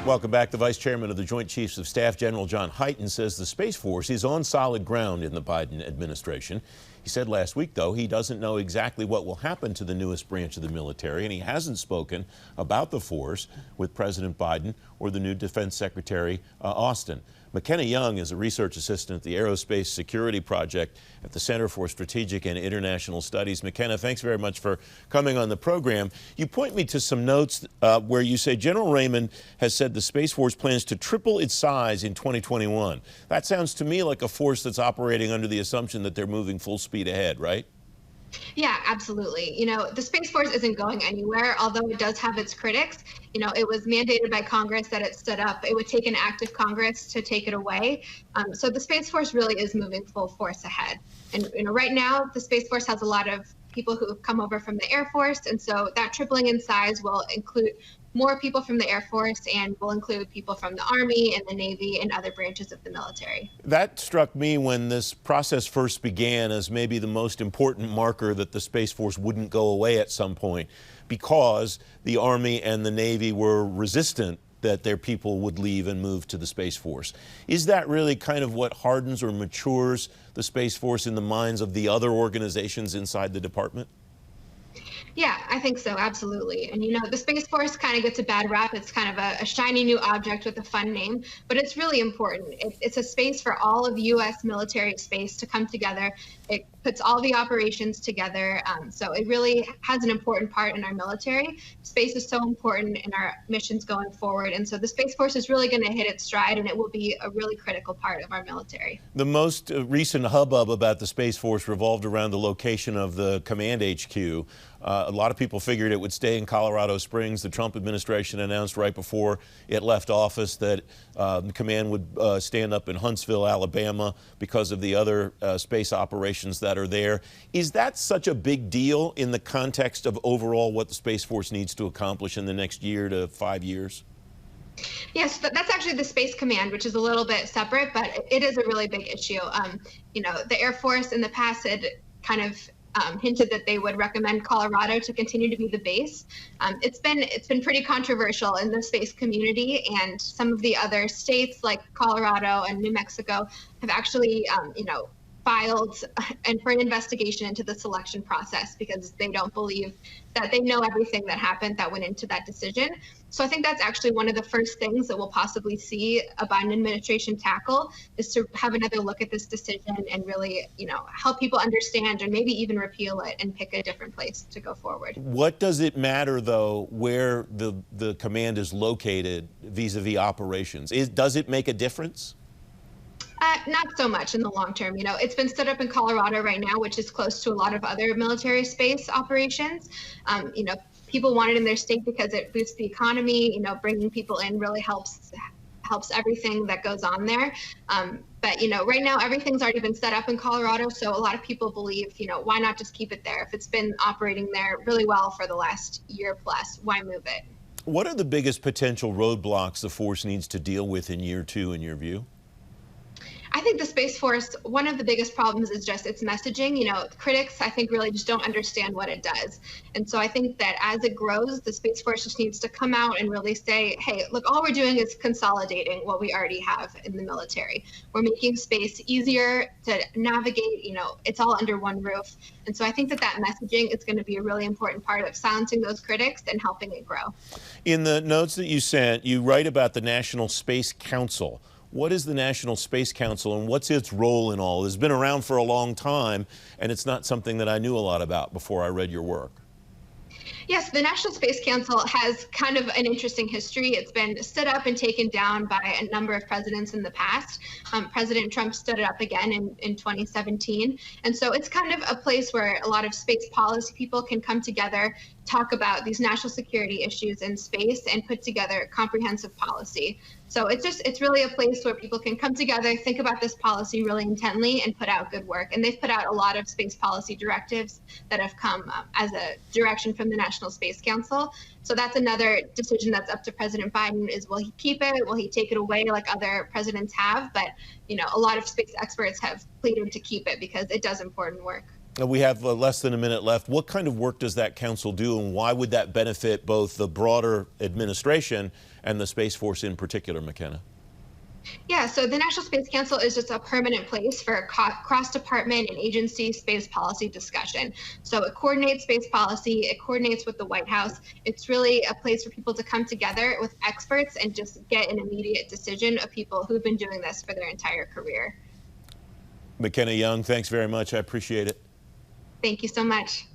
Welcome back. The Vice Chairman of the Joint Chiefs of Staff, General John Hyten, says the Space Force is on solid ground in the Biden administration. He said last week, though, he doesn't know exactly what will happen to the newest branch of the military, and he hasn't spoken about the force with President Biden or the new Defense Secretary, Austin. Makena Young is a research assistant at the Aerospace Security Project at the Center for Strategic and International Studies. Makena, thanks very much for coming on the program. You point me to some notes where you say General Raymond has said the Space Force plans to triple its size in 2021. That sounds to me like a force that's operating under the assumption that they're moving full speed ahead, right? Yeah, absolutely. The Space Force isn't going anywhere, although it does have its critics. It was mandated by Congress that it stood up. It would take an act of Congress to take it away. So the Space Force really is moving full force ahead. And right now, the Space Force has a lot of people who have come over from the Air Force. And so that tripling in size will include more people from the Air Force and will include people from the Army and the Navy and other branches of the military. That struck me when this process first began as maybe the most important marker that the Space Force wouldn't go away at some point, because the Army and the Navy were resistant that their people would leave and move to the Space Force. Is that really kind of what hardens or matures the Space Force in the minds of the other organizations inside the department? Yeah, I think so, absolutely. And the Space Force kind of gets a bad rap. It's kind of a shiny new object with a fun name, but it's really important. It's a space for all of U.S. military space to come together. It puts all the operations together. So it really has an important part in our military. Space is so important in our missions going forward. And so the Space Force is really going to hit its stride, and it will be a really critical part of our military. The most recent hubbub about the Space Force revolved around the location of the command HQ. A lot of people figured it would stay in Colorado Springs. The Trump administration announced right before it left office that the command would stand up in Huntsville, Alabama, because of the other space operations that are there. Is that such a big deal in the context of overall what the Space Force needs to accomplish in the next year to 5 years? Yes, that's actually the Space Command, which is a little bit separate, but it is a really big issue. The Air Force in the past had kind of hinted that they would recommend Colorado to continue to be the base. It's been pretty controversial in the space community, and some of the other states like Colorado and New Mexico have actually filed and for an investigation into the selection process because they don't believe that they know everything that happened that went into that decision. So I think that's actually one of the first things that we'll possibly see a Biden administration tackle, is to have another look at this decision and really, help people understand and maybe even repeal it and pick a different place to go forward. What does it matter, though, where the command is located vis-a-vis operations? Does it make a difference? Not so much in the long term. It's been stood up in Colorado right now, which is close to a lot of other military space operations. People want it in their state because it boosts the economy. Bringing people in really helps everything that goes on there. But right now everything's already been set up in Colorado, so a lot of people believe, why not just keep it there? If it's been operating there really well for the last year plus, why move it? What are the biggest potential roadblocks the force needs to deal with in year 2, in your view? I think the Space Force, one of the biggest problems is just its messaging. Critics, I think, really just don't understand what it does. And so I think that as it grows, the Space Force just needs to come out and really say, hey, look, all we're doing is consolidating what we already have in the military. We're making space easier to navigate. It's all under one roof. And so I think that messaging is going to be a really important part of silencing those critics and helping it grow. In the notes that you sent, you write about the National Space Council. What is the National Space Council, and what's its role in all? It's been around for a long time, and it's not something that I knew a lot about before I read your work. Yes, the National Space Council has kind of an interesting history. It's been stood up and taken down by a number of presidents in the past. President Trump stood it up again in 2017. And so it's kind of a place where a lot of space policy people can come together, talk about these national security issues in space, and put together comprehensive policy. So it's really a place where people can come together, think about this policy really intently, and put out good work. And they've put out a lot of space policy directives that have come as a direction from the National Space Council. So that's another decision that's up to President Biden, is will he keep it? Will he take it away like other presidents have? But, a lot of space experts have pleaded to keep it because it does important work. We have less than a minute left. What kind of work does that council do, and why would that benefit both the broader administration and the Space Force in particular, Makena? Yeah, so the National Space Council is just a permanent place for cross-department and agency space policy discussion. So it coordinates space policy, it coordinates with the White House. It's really a place for people to come together with experts and just get an immediate decision of people who've been doing this for their entire career. Makena Young, thanks very much. I appreciate it. Thank you so much.